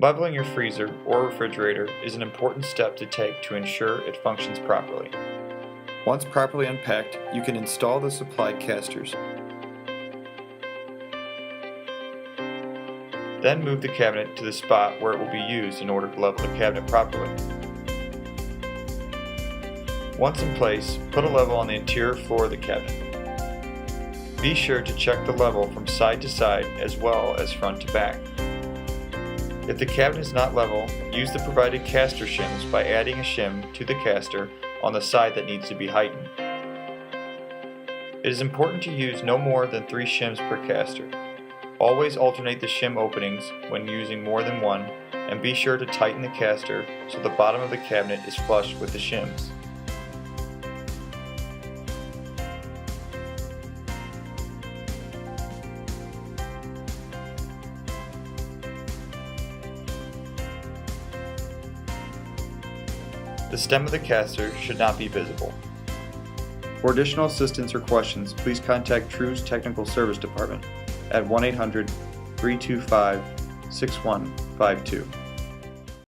Leveling your freezer or refrigerator is an important step to take to ensure it functions properly. Once properly unpacked, you can install the supplied casters. Then move the cabinet to the spot where it will be used in order to level the cabinet properly. Once in place, put a level on the interior floor of the cabinet. Be sure to check the level from side to side as well as front to back. If the cabinet is not level, use the provided caster shims by adding a shim to the caster on the side that needs to be heightened. It is important to use no more than 3 shims per caster. Always alternate the shim openings when using more than one, and be sure to tighten the caster so the bottom of the cabinet is flush with the shims. The stem of the caster should not be visible. For additional assistance or questions, please contact True's Technical Service Department at 1-800-325-6152.